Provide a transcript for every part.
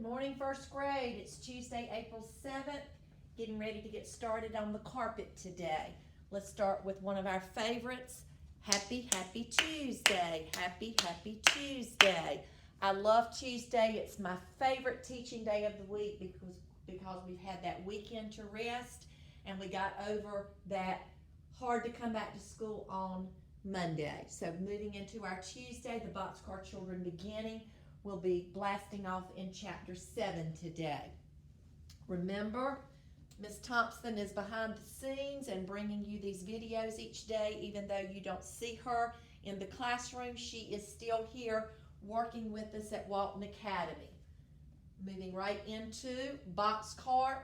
morning, first grade. It's Tuesday, April 7th. Getting ready to get started on the carpet today. Let's start with one of our favorites. Happy Tuesday. Happy Tuesday. I love Tuesday. It's my favorite teaching day of the week because we've had that weekend to rest and we got over that hard to come back to school on Monday. So moving into our Tuesday, the Boxcar children beginning. We'll be blasting off in chapter 7 today. Remember, Miss Thompson is behind the scenes and bringing you these videos each day. Even though you don't see her in the classroom, she is still here working with us at Walton Academy. Moving right into boxcar,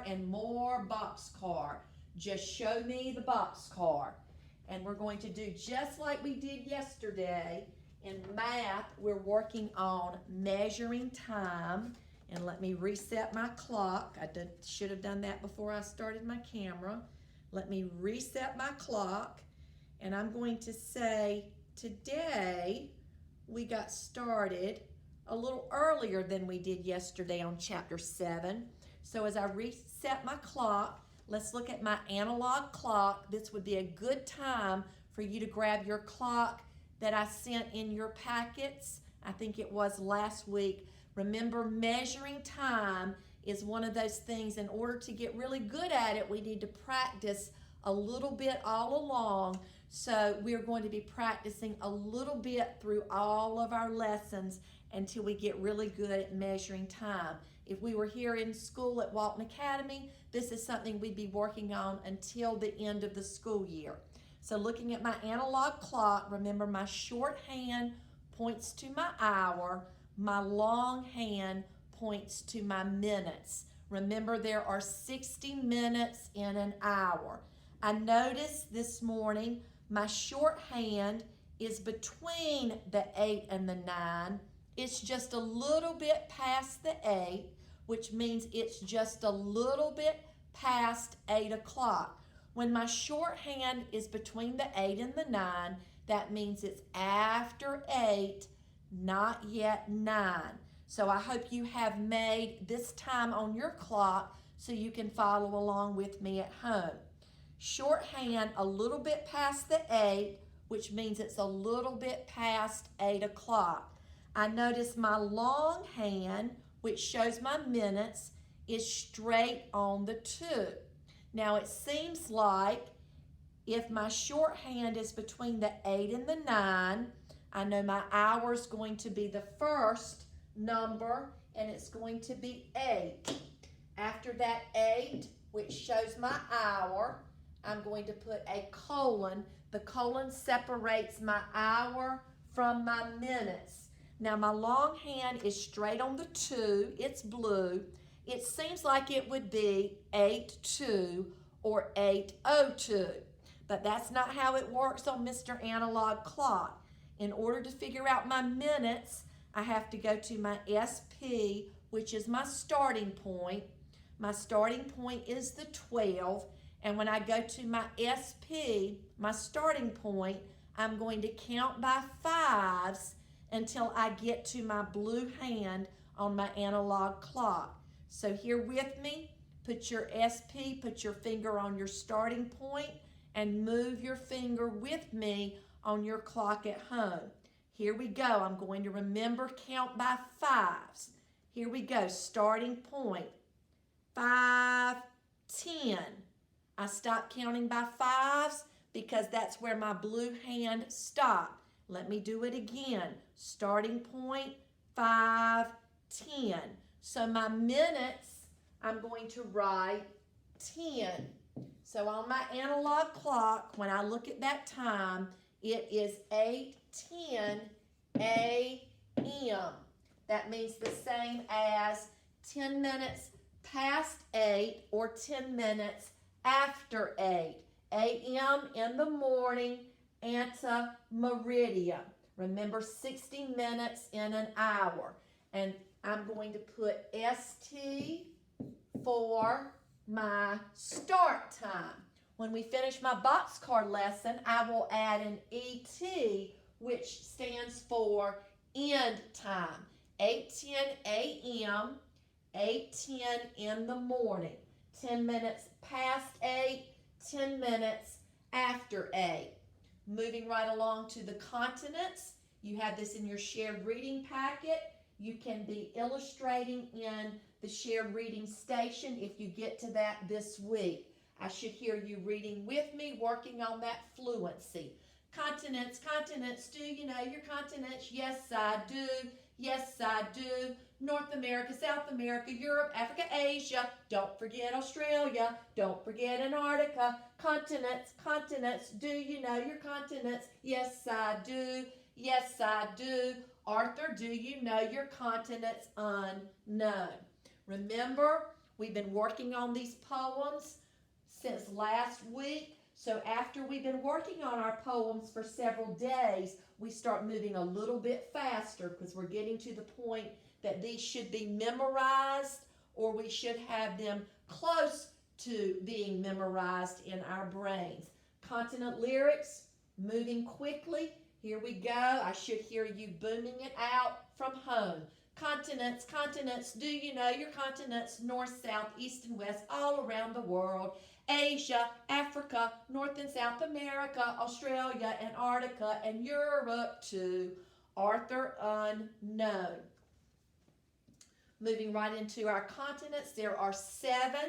and more boxcar. Just show me the boxcar. And we're going to do just like we did yesterday. In math, we're working on measuring time. And let me reset my clock. I should have done that before I started my camera. Let me reset my clock. And I'm going to say today we got started a little earlier than we did yesterday on chapter 7. So as I reset my clock, let's look at my analog clock. This would be a good time for you to grab your clock that I sent in your packets. I think it was last week. Remember, measuring time is one of those things. In order to get really good at it, we need to practice a little bit all along. So we're going to be practicing a little bit through all of our lessons until we get really good at measuring time. If we were here in school at Walton Academy, this is something we'd be working on until the end of the school year. So looking at my analog clock, remember my short hand points to my hour, my long hand points to my minutes. Remember, there are 60 minutes in an hour. I noticed this morning my short hand is between the 8 and the 9. It's just a little bit past the 8, which means it's just a little bit past 8 o'clock. When my shorthand is between the 8 and the 9, that means it's after 8, not yet 9. So I hope you have made this time on your clock so you can follow along with me at home. Shorthand a little bit past the 8, which means it's a little bit past 8 o'clock. I notice my long hand, which shows my minutes, is straight on the 2. Now it seems like if my shorthand is between the 8 and the 9, I know my hour is going to be the first number and it's going to be 8. After that 8, which shows my hour, I'm going to put a colon. The colon separates my hour from my minutes. Now my long hand is straight on the 2, it's blue. It seems like it would be 8:02 or 8:02, but that's not how it works on Mr. Analog Clock. In order to figure out my minutes, I have to go to my SP, which is my starting point. My starting point is the 12, and when I go to my SP, my starting point, I'm going to count by 5s until I get to my blue hand on my analog clock. So here with me, put your SP, put your finger on your starting point, and move your finger with me on your clock at home. Here we go. I'm going to remember count by 5s. Here we go. Starting point. 5, 10. I stopped counting by 5s because that's where my blue hand stopped. Let me do it again. Starting point, 5, 10. So my minutes, I'm going to write 10. So on my analog clock, when I look at that time, it is 8:10 a.m. That means the same as 10 minutes past 8 or 10 minutes after 8. A.m. in the morning, ante meridian. Remember, 60 minutes in an hour. And I'm going to put ST for my start time. When we finish my boxcar lesson, I will add an ET, which stands for end time. 8:10 a.m., 8:10 in the morning, 10 minutes past 8, 10 minutes after 8. Moving right along to the continents, you have this in your shared reading packet. You can be illustrating in the shared reading station if you get to that this week. I should hear you reading with me, working on that fluency. Continents, continents, do you know your continents? Yes, I do. Yes, I do. North America, South America, Europe, Africa, Asia. Don't forget Australia. Don't forget Antarctica. Continents, continents. Do you know your continents? Yes, I do. Yes, I do. Arthur, do you know your continents? Unknown. Remember, we've been working on these poems since last week. So after we've been working on our poems for several days, we start moving a little bit faster because we're getting to the point that these should be memorized, or we should have them close to being memorized in our brains. Continent lyrics, moving quickly. Here we go. I should hear you booming it out from home. Continents, continents, do you know your continents? North, south, east, and west, all around the world. Asia, Africa, North and South America, Australia, Antarctica, and Europe too. Arthur, unknown. Moving right into our continents, there are 7.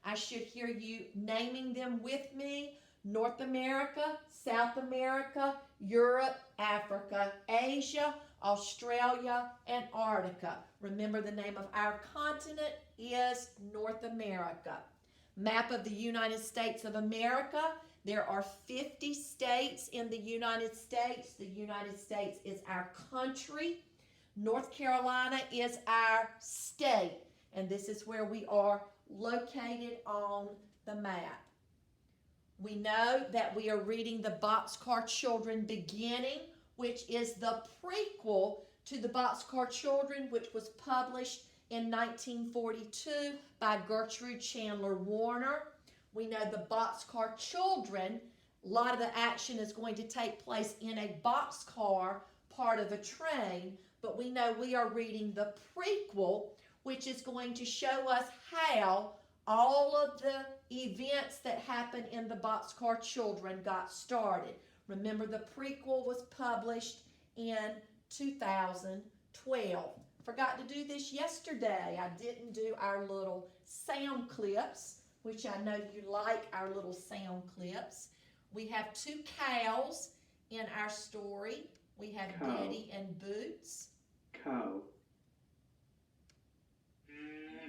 I should hear you naming them with me. North America, South America, Europe, Africa, Asia, Australia, Antarctica. Remember, the name of our continent is North America. Map of the United States of America. There are 50 states in the United States. The United States is our country. North Carolina is our state. And this is where we are located on the map. We know that we are reading the Boxcar Children Beginning, which is the prequel to the Boxcar Children, which was published in 1942 by Gertrude Chandler Warner. We know the Boxcar Children, a lot of the action is going to take place in a boxcar, part of a train, but we know we are reading the prequel, which is going to show us how all of the events that happened in the Boxcar Children got started. Remember, the prequel was published in 2012. Forgot to do this yesterday. I didn't do our little sound clips, which I know you like our little sound clips. We have 2 cows in our story. We have Cow. Betty and Boots. Cow.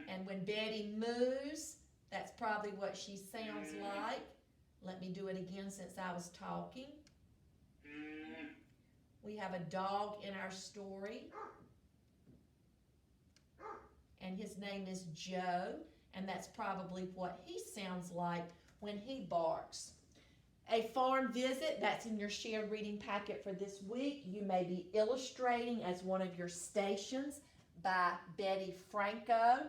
And when Betty moos, that's probably what she sounds like. Let me do it again since I was talking. We have a dog in our story. And his name is Joe. And that's probably what he sounds like when he barks. A farm visit, that's in your shared reading packet for this week. You may be illustrating as one of your stations by Betty Franco.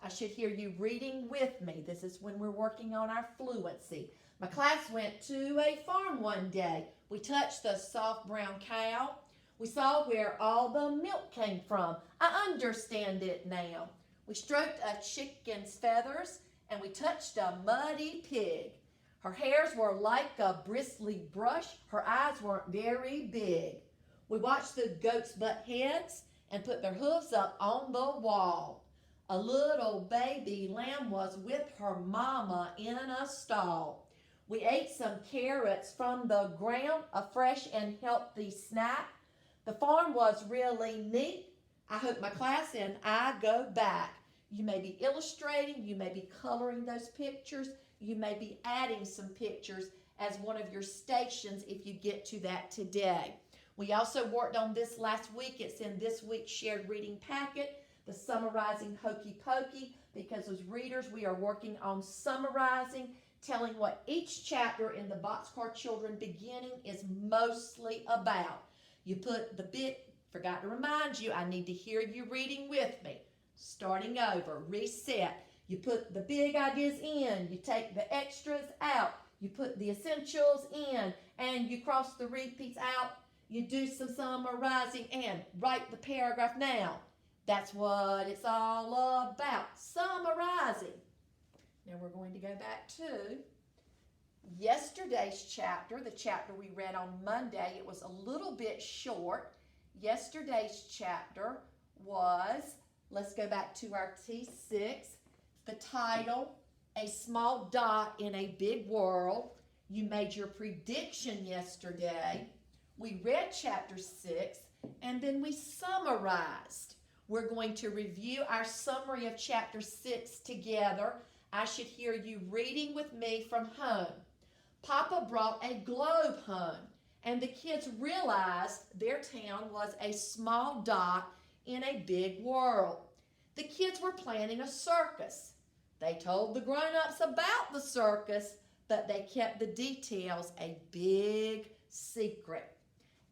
I should hear you reading with me. This is when we're working on our fluency. My class went to a farm one day. We touched the soft brown cow. We saw where all the milk came from. I understand it now. We stroked a chicken's feathers and we touched a muddy pig. Her hairs were like a bristly brush. Her eyes weren't very big. We watched the goats butt heads and put their hooves up on the wall. A little baby lamb was with her mama in a stall. We ate some carrots from the ground, a fresh and healthy snack. The farm was really neat. I hope my class and I go back. You may be illustrating, you may be coloring those pictures, you may be adding some pictures as one of your stations if you get to that today. We also worked on this last week. It's in this week's shared reading packet, the summarizing hokey pokey, because as readers we are working on summarizing, telling what each chapter in the Boxcar Children Beginning is mostly about. You put the bit, forgot to remind you, I need to hear you reading with me. Starting over, reset. You put the big ideas in, you take the extras out, you put the essentials in, and you cross the repeats out. you do some summarizing and write the paragraph now. That's what it's all about, summarizing. Now we're going to go back to yesterday's chapter, the chapter we read on Monday. It was a little bit short. Yesterday's chapter was, let's go back to our T6, the title, A Small Dot in a Big World. You made your prediction yesterday. We read chapter 6, and then we summarized. We're going to review our summary of chapter 6 together. I should hear you reading with me from home. Papa brought a globe home, and the kids realized their town was a small dot in a big world. The kids were planning a circus. They told the grown-ups about the circus, but they kept the details a big secret.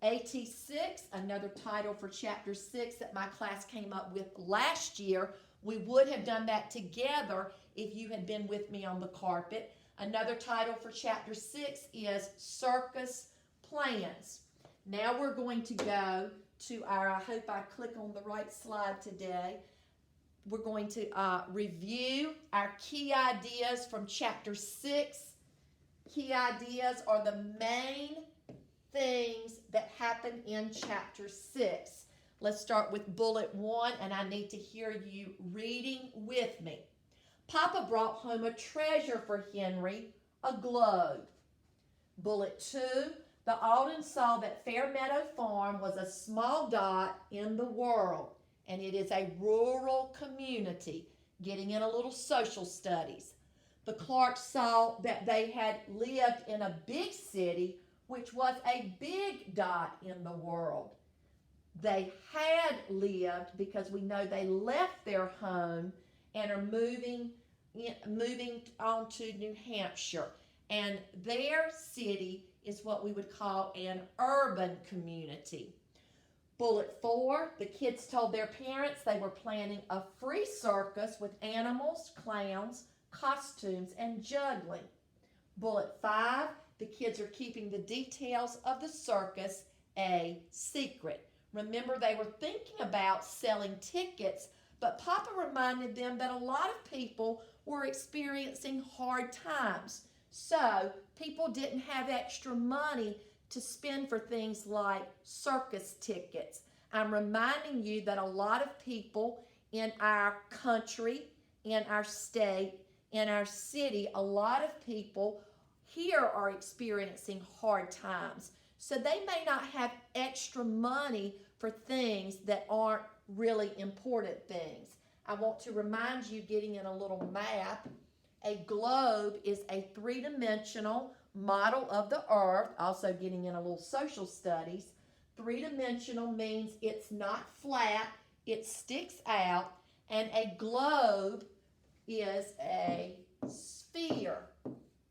AT6, another title for chapter 6 that my class came up with last year. We would have done that together if you had been with me on the carpet. Another title for chapter 6 is Circus Plans. Now we're going to go to our, I hope I click on the right slide today. We're going to review our key ideas from chapter 6. Key ideas are the main things that happen in chapter 6. Let's start with bullet 1, and I need to hear you reading with me. Papa brought home a treasure for Henry, a globe. Bullet 2, the Aldens saw that Fairmeadow Farm was a small dot in the world, and it is a rural community, getting in a little social studies. The Clarks saw that they had lived in a big city, which was a big dot in the world. They had lived because we know they left their home and are moving on to New Hampshire. And their city is what we would call an urban community. Bullet 4, the kids told their parents they were planning a free circus with animals, clowns, costumes, and juggling. Bullet 5, the kids are keeping the details of the circus a secret. Remember, they were thinking about selling tickets, but Papa reminded them that a lot of people were experiencing hard times. So people didn't have extra money to spend for things like circus tickets. I'm reminding you that a lot of people in our country, in our state, in our city, a lot of people here are experiencing hard times. So they may not have extra money for things that aren't really important things. I want to remind you, getting in a little map, a globe is a three-dimensional model of the earth, also getting in a little social studies. Three-dimensional means it's not flat, it sticks out, and a globe is a sphere.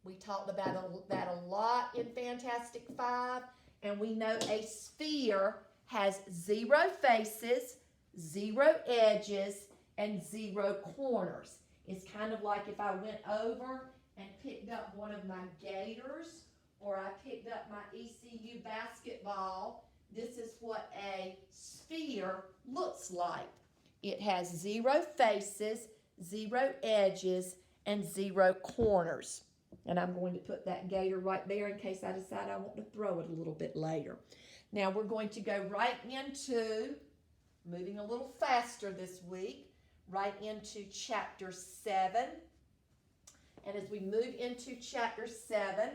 We talked about that a lot in Fantastic Five, and we know a sphere has 0 faces, 0 edges, and 0 corners. It's kind of like if I went over and picked up one of my Gators, or I picked up my ECU basketball. This is what a sphere looks like. It has 0 faces, 0 edges, and 0 corners. And I'm going to put that Gator right there in case I decide I want to throw it a little bit later. Now we're going to go right into, moving a little faster this week, right into chapter 7. And as we move into chapter 7,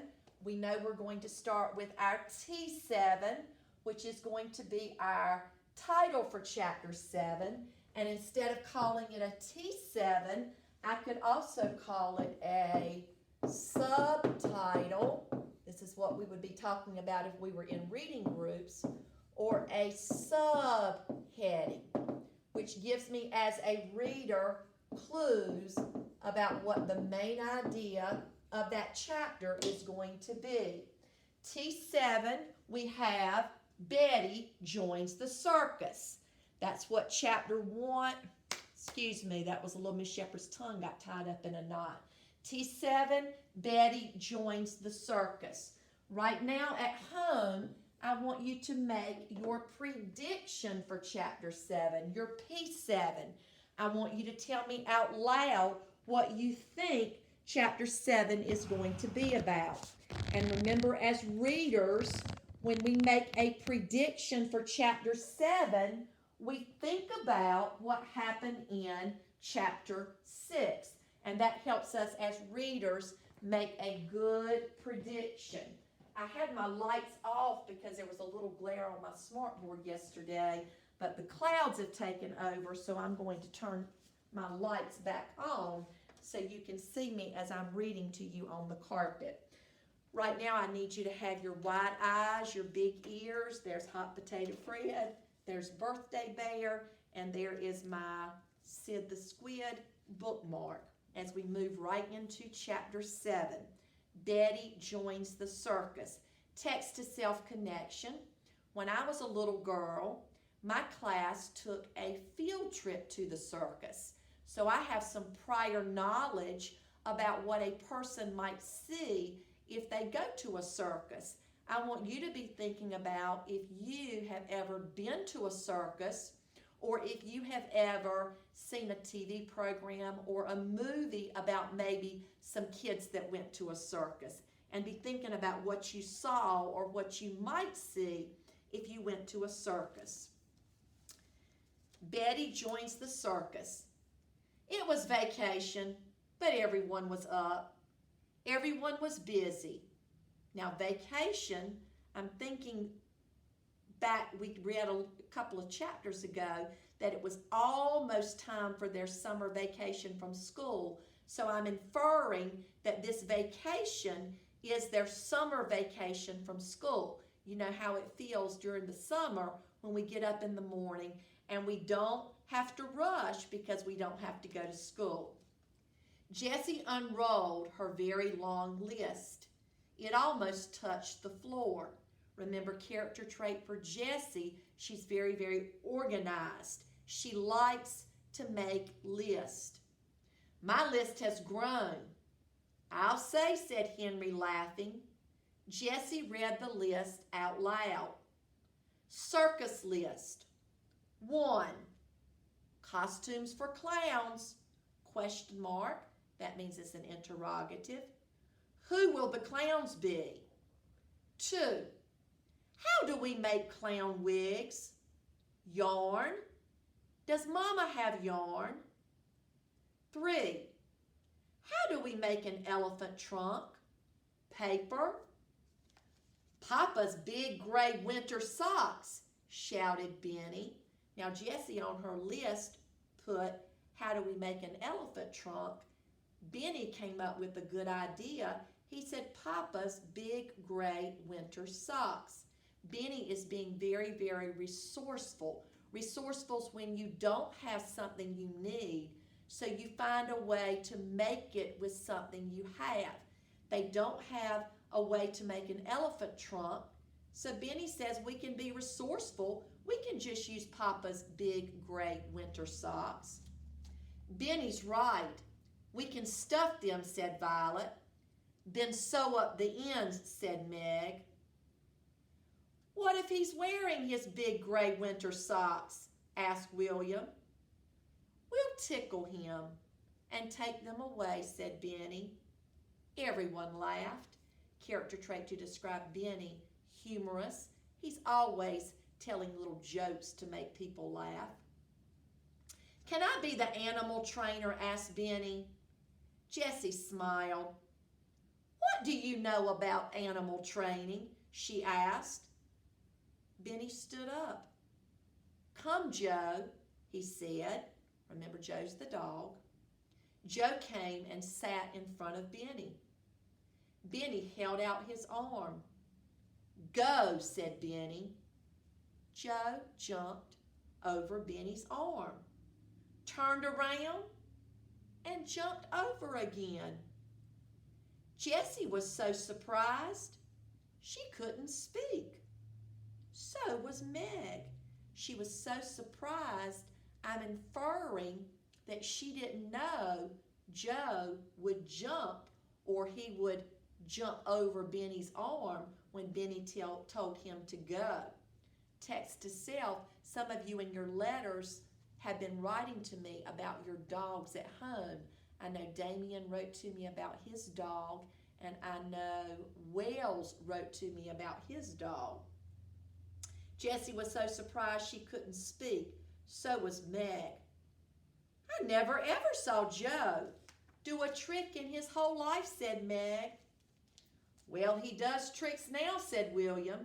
we know we're going to start with our T7, which is going to be our title for chapter 7. And instead of calling it a T7, I could also call it a subtitle. This is what we would be talking about if we were in reading groups, or a subheading, which gives me as a reader clues about what the main idea of that chapter is going to be. T7, we have Betty joins the circus. That's what chapter 1, excuse me, that was a little Miss Sheppard's tongue got tied up in a knot. T7, Betty joins the circus. Right now at home, I want you to make your prediction for chapter 7, your P7. I want you to tell me out loud what you think chapter 7 is going to be about. And remember, as readers, when we make a prediction for chapter 7, we think about what happened in chapter 6. And that helps us as readers make a good prediction. I had my lights off because there was a little glare on my smartboard yesterday, but the clouds have taken over, so I'm going to turn my lights back on so you can see me as I'm reading to you on the carpet. Right now, I need you to have your wide eyes, your big ears. There's Hot Potato Fred, there's Birthday Bear, and there is my Sid the Squid bookmark as we move right into chapter 7. Betty joins the circus. Text to self-connection. When I was a little girl, my class took a field trip to the circus. So I have some prior knowledge about what a person might see if they go to a circus. I want you to be thinking about if you have ever been to a circus, or if you have ever seen a TV program or a movie about maybe some kids that went to a circus, and be thinking about what you saw or what you might see if you went to a circus. Betty joins the circus. It was vacation, but everyone was up. Everyone was busy. Now, vacation, I'm thinking back, we read a couple of chapters ago that it was almost time for their summer vacation from school. So I'm inferring that this vacation is their summer vacation from school. You know how it feels during the summer when we get up in the morning and we don't have to rush because we don't have to go to school. Jessie unrolled her very long list. It almost touched the floor. Remember, character trait for Jessie, she's very, very organized. She likes to make lists. My list has grown. I'll say, said Henry, laughing. Jessie read the list out loud. Circus list. 1. Costumes for clowns. Question mark. That means it's an interrogative. Who will the clowns be? 2. How do we make clown wigs? Yarn. Does Mama have yarn? 3. How do we make an elephant trunk? Paper. Papa's big gray winter socks, shouted Benny. Now Jessie on her list put, how do we make an elephant trunk? Benny came up with a good idea. He said, Papa's big gray winter socks. Benny is being very, very resourceful. Resourceful is when you don't have something you need, so you find a way to make it with something you have. They don't have a way to make an elephant trunk, so Benny says we can be resourceful. We can just use Papa's big gray winter socks. Benny's right. We can stuff them, said Violet. Then sew up the ends, said Meg. What if he's wearing his big gray winter socks? Asked William. We'll tickle him and take them away, said Benny. Everyone laughed. Character trait to describe Benny, humorous. He's always telling little jokes to make people laugh. Can I be the animal trainer? Asked Benny. Jessie smiled. What do you know about animal training? She asked. Benny stood up. Come, Joe, he said. Remember, Joe's the dog. Joe came and sat in front of Benny. Benny held out his arm. Go, said Benny. Joe jumped over Benny's arm, turned around, and jumped over again. Jessie was so surprised she couldn't speak. So was Meg. She was so surprised, I'm inferring that she didn't know Joe would jump, or he would jump over Benny's arm when Benny told him to go. Text to self, some of you in your letters have been writing to me about your dogs at home. I know Damien wrote to me about his dog, and I know Wells wrote to me about his dog. Jessie was so surprised she couldn't speak. So was Meg. I never ever saw Joe do a trick in his whole life, said Meg. Well, he does tricks now, said William.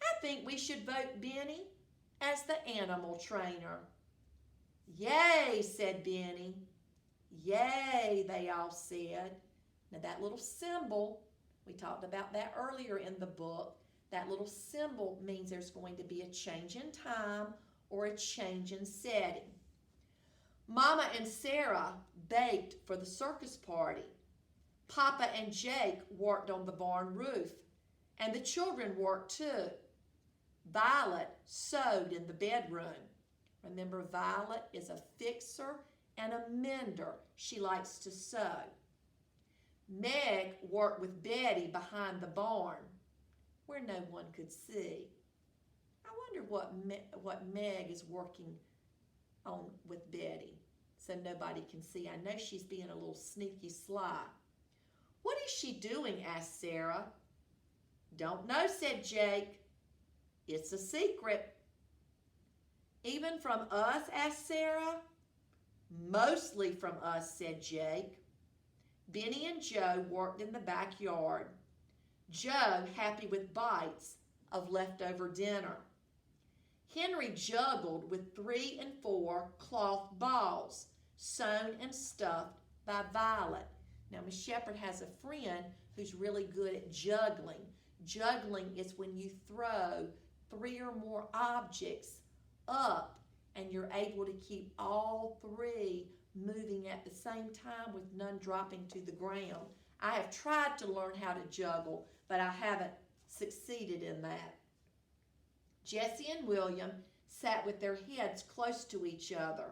I think we should vote Benny as the animal trainer. Yay, said Benny. Yay, they all said. Now that little symbol, we talked about that earlier in the book, that little symbol means there's going to be a change in time or a change in setting. Mama and Sarah baked for the circus party. Papa and Jake worked on the barn roof, and the children worked too. Violet sewed in the bedroom. Remember, Violet is a fixer and a mender. She likes to sew. Meg worked with Betty behind the barn, where no one could see. I wonder what Meg is working on with Betty, so nobody can see. I know she's being a little sneaky sly. What is she doing? Asked Sarah. Don't know, said Jake. It's a secret. Even from us? Asked Sarah. Mostly from us, said Jake. Benny and Joe worked in the backyard. Joe happy with bites of leftover dinner. Henry juggled with 3 and 4 cloth balls, sewn and stuffed by Violet. Now, Miss Sheppard has a friend who's really good at juggling. Juggling is when you throw 3 or more objects up and you're able to keep all 3 moving at the same time with none dropping to the ground. I have tried to learn how to juggle, but I haven't succeeded in that. Jessie and William sat with their heads close to each other,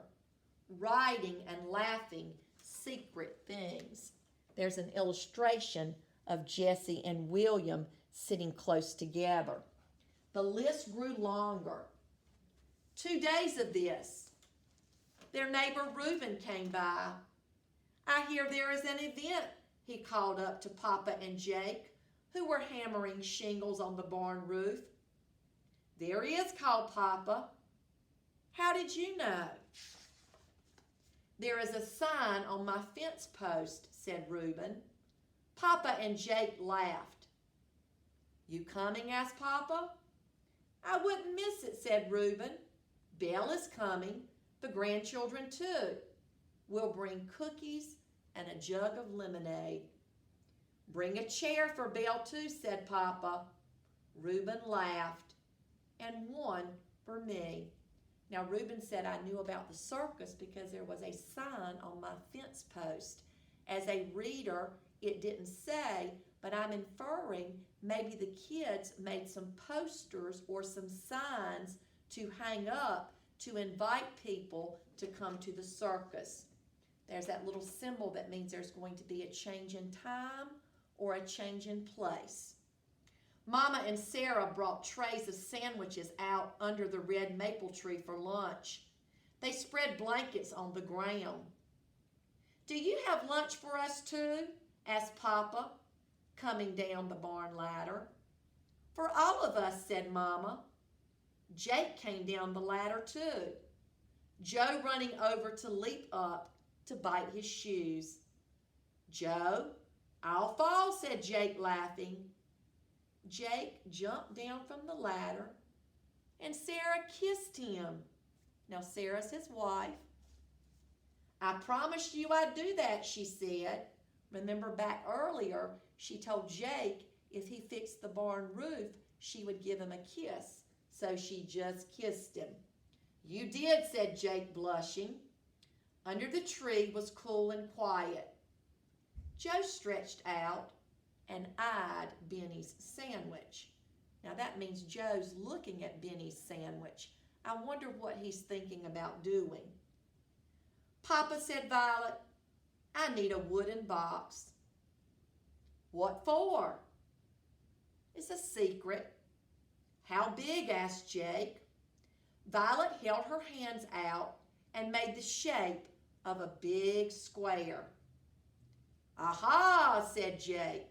writing and laughing secret things. There's an illustration of Jessie and William sitting close together. The list grew longer. 2 days of this. Their neighbor Reuben came by. I hear there is an event, he called up to Papa and Jake, who were hammering shingles on the barn roof. There he is, called Papa. How did you know? There is a sign on my fence post, said Reuben. Papa and Jake laughed. You coming? Asked Papa. I wouldn't miss it, said Reuben. Belle is coming, the grandchildren too. We'll bring cookies and a jug of lemonade. Bring a chair for Belle too, said Papa. Reuben laughed. And one for me. Now, Reuben said I knew about the circus because there was a sign on my fence post. As a reader, it didn't say, but I'm inferring maybe the kids made some posters or some signs to hang up to invite people to come to the circus. There's that little symbol that means there's going to be a change in time or a change in place. Mama and Sarah brought trays of sandwiches out under the red maple tree for lunch. They spread blankets on the ground. Do you have lunch for us too? Asked Papa, coming down the barn ladder. For all of us, said Mama. Jake came down the ladder too, Joe running over to leap up to bite his shoes. Joe, I'll fall, said Jake, laughing. Jake jumped down from the ladder, and Sarah kissed him. Now, Sarah's his wife. I promised you I'd do that, she said. Remember back earlier, she told Jake if he fixed the barn roof, she would give him a kiss. So she just kissed him. You did, said Jake, blushing. Under the tree was cool and quiet. Joe stretched out and eyed Benny's sandwich. Now that means Joe's looking at Benny's sandwich. I wonder what he's thinking about doing. Papa, said Violet, I need a wooden box. What for? is a secret. How big? Asked Jake. Violet held her hands out and made the shape of a big square. Aha, said Jake.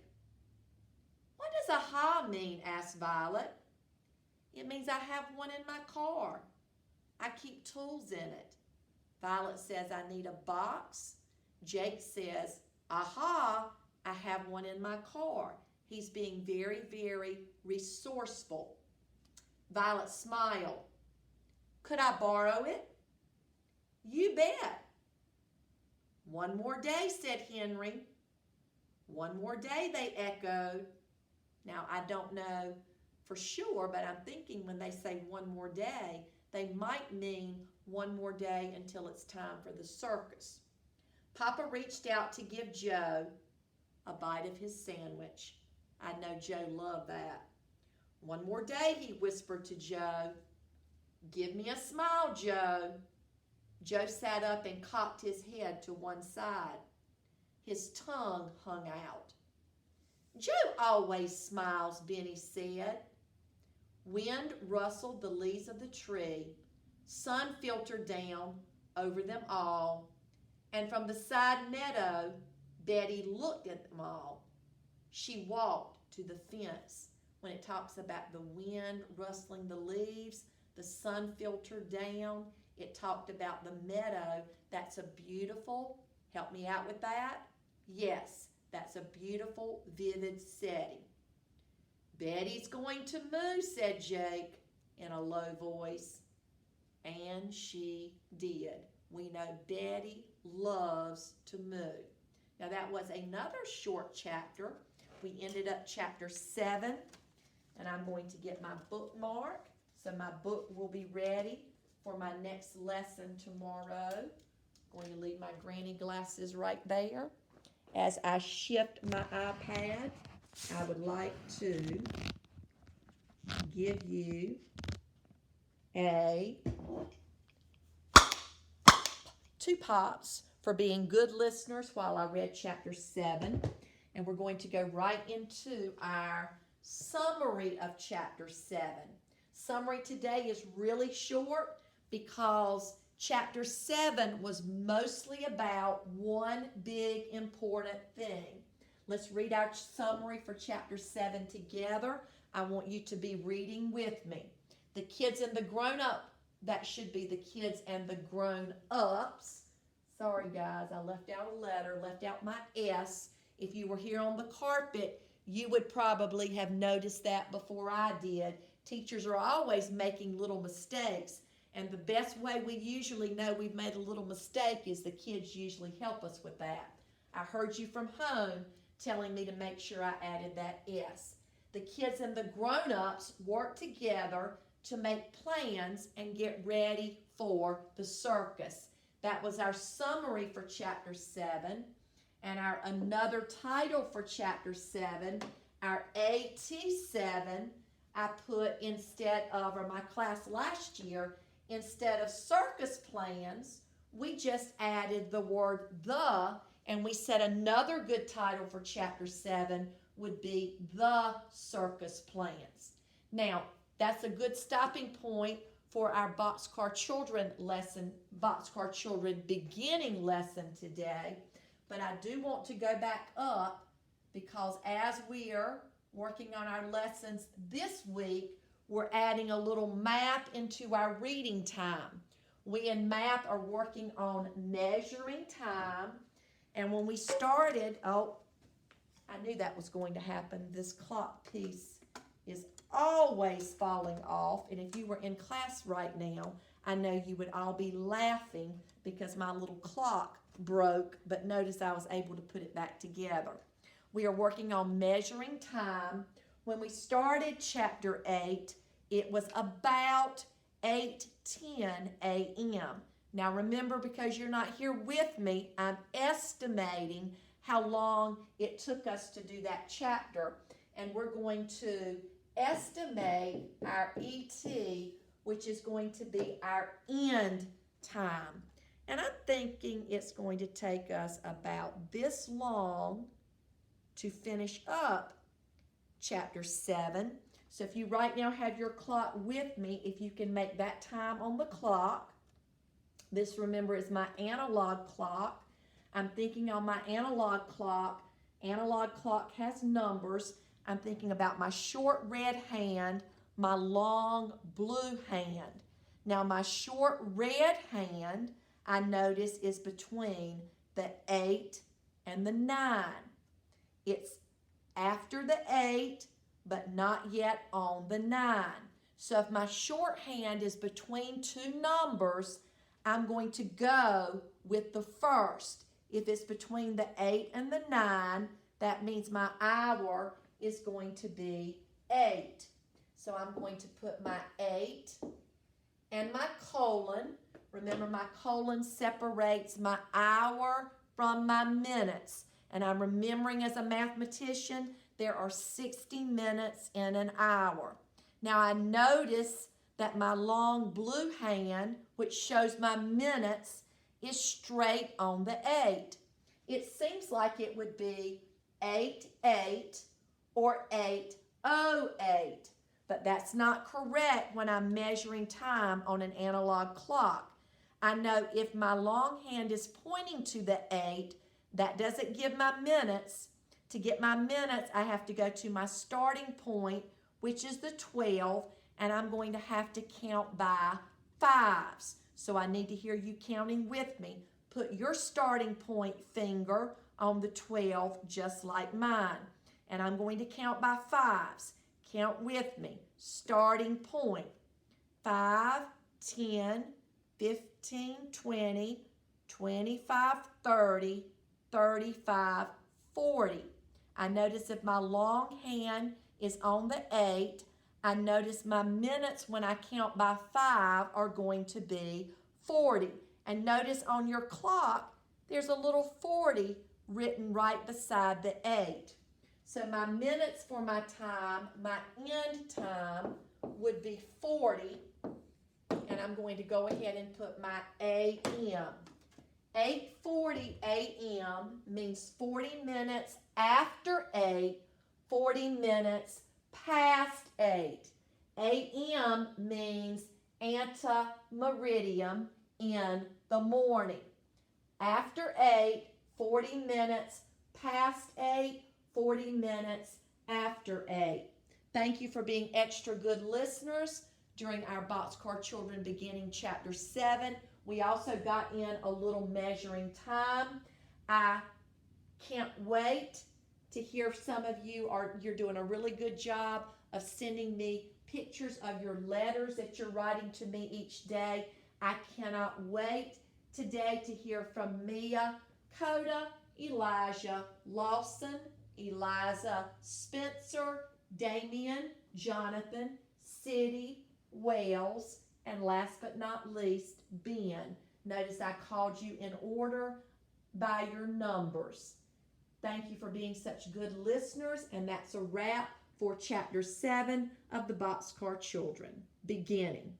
What does aha mean? Asked Violet. It means I have one in my car. I keep tools in it. Violet says I need a box. Jake says, aha, I have one in my car. He's being very, very resourceful. Violet smiled. Could I borrow it? You bet. One more day, said Henry. One more day, they echoed. Now, I don't know for sure, but I'm thinking when they say one more day, they might mean one more day until it's time for the circus. Papa reached out to give Joe a bite of his sandwich. I know Joe loved that. One more day, he whispered to Joe. Give me a smile, Joe. Joe sat up and cocked his head to one side. His tongue hung out. Joe always smiles, Benny said. Wind rustled the leaves of the tree. Sun filtered down over them all. And from the side meadow, Betty looked at them all. She walked to the fence. When it talks about the wind rustling the leaves, the sun filtered down, it talked about the meadow. That's a beautiful, help me out with that? Yes, that's a beautiful, vivid setting. Betty's going to moo, said Jake in a low voice. And she did. We know Betty loves to moo. Now that was another short chapter. We ended up chapter 7, and I'm going to get my bookmark so my book will be ready for my next lesson tomorrow. Going to leave my granny glasses right there. As I shift my iPad, I would like to give you two pops for being good listeners while I read chapter 7. And we're going to go right into our summary of chapter 7. Summary today is really short because chapter 7 was mostly about one big important thing. Let's read our summary for chapter 7 together. I want you to be reading with me. The kids and the grown-up, that should be the kids and the grown-ups. Sorry guys, I left out a letter, left out my S. If you were here on the carpet, you would probably have noticed that before I did. Teachers are always making little mistakes, and the best way we usually know we've made a little mistake is the kids usually help us with that. I heard you from home telling me to make sure I added that S. The kids and the grown-ups work together to make plans and get ready for the circus. That was our summary for chapter 7. And our another title for chapter 7, our AT7, I put instead of, or my class last year, instead of circus plans, we just added the word the, and we said another good title for chapter 7 would be the circus plans. Now, that's a good stopping point for our Boxcar Children lesson, Boxcar Children beginning lesson today. But I do want to go back up because as we are working on our lessons this week, we're adding a little math into our reading time. We in math are working on measuring time. And when we started, I knew that was going to happen. This clock piece is always falling off. And if you were in class right now, I know you would all be laughing because my little clock broke, but notice I was able to put it back together. We are working on measuring time. When we started chapter 8, it was about 8:10 a.m. Now remember, because you're not here with me, I'm estimating how long it took us to do that chapter, and we're going to estimate our ET, which is going to be our end time. And I'm thinking it's going to take us about this long to finish up chapter 7. So if you right now have your clock with me, if you can make that time on the clock. This, remember, is my analog clock. I'm thinking on my analog clock has numbers. I'm thinking about my short red hand, my long blue hand. Now my short red hand, I notice, is between the 8 and the 9. It's after the 8, but not yet on the 9. So if my short hand is between two numbers, I'm going to go with the first. If it's between the 8 and the 9, that means my hour is going to be 8. So I'm going to put my 8 and my colon. Remember, my colon separates my hour from my minutes. And I'm remembering, as a mathematician, there are 60 minutes in an hour. Now I notice that my long blue hand, which shows my minutes, is straight on the 8. It seems like it would be 8:08 or 8:08, but that's not correct when I'm measuring time on an analog clock. I know if my long hand is pointing to the 8, that doesn't give my minutes. To get my minutes, I have to go to my starting point, which is the 12, and I'm going to have to count by 5s. So I need to hear you counting with me. Put your starting point finger on the 12 just like mine. And I'm going to count by 5s. Count with me. Starting point. 5, 10, 15, 20, 25, 30, 35, 40. I notice if my long hand is on the 8, I notice my minutes when I count by 5 are going to be 40. And notice on your clock, there's a little 40 written right beside the 8. So my minutes for my time, my end time, would be 40. And I'm going to go ahead and put my AM. 8:40 a.m. means 40 minutes after 8, 40 minutes past 8. AM means ante-meridium, in the morning. After 8, 40 minutes past 8, 40 minutes after 8. Thank you for being extra good listeners during our Boxcar Children Beginning Chapter 7. We also got in a little measuring time. I can't wait to hear some of you you're doing a really good job of sending me pictures of your letters that you're writing to me each day. I cannot wait today to hear from Mia, Coda, Elijah, Lawson, Eliza, Spencer, Damien, Jonathan, City, Wales, and last but not least, Ben. Notice I called you in order by your numbers. Thank you for being such good listeners, and that's a wrap for Chapter 7 of the Boxcar Children, beginning.